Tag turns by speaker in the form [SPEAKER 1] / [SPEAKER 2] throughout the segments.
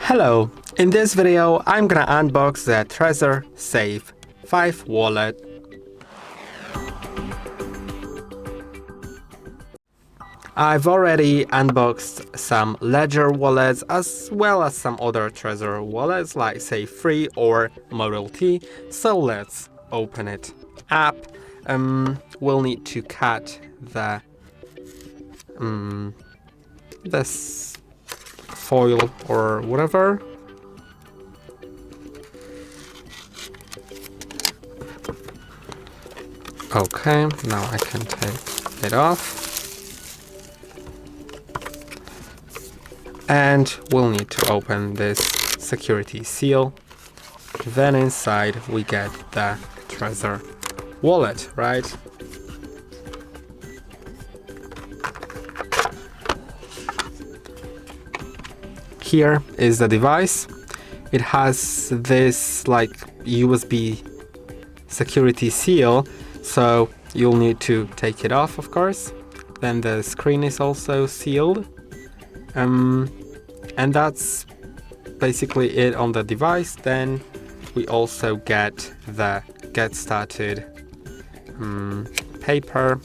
[SPEAKER 1] Hello, in this video I'm gonna unbox the TREZOR Safe 5 wallet. I've already unboxed some Ledger wallets as well as some other TREZOR wallets like Safe Free or Model T, so let's open it up. We'll need to cut this foil or whatever. Okay, now I can take it off. And we'll need to open this security seal. Then inside we get the TREZOR wallet, right? Here is the device. It has this like USB security seal, so you'll need to take it off, of course. Then the screen is also sealed. And that's basically it on the device. Then we also get the get started paper,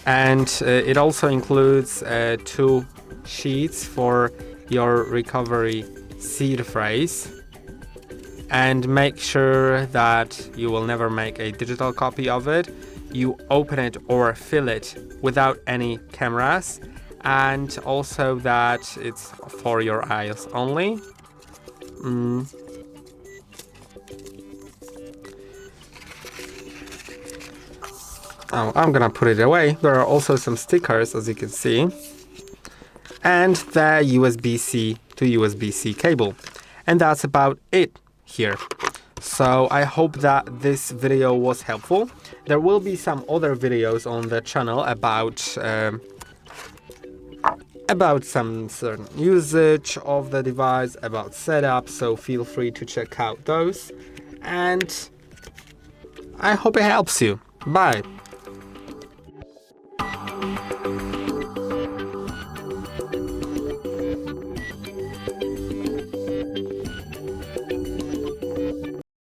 [SPEAKER 1] and it also includes 2 sheets for your recovery seed phrase. And make sure that you will never make a digital copy of it. You open it or fill it without any cameras, and also that it's for your eyes only. Oh, I'm gonna put it away. There are also some stickers, as you can see, and the USB-C to USB-C cable. And that's about it here. So I hope that this video was helpful. There will be some other videos on the channel about some certain usage of the device, about setup, so feel free to check out those. And I hope it helps you. Bye!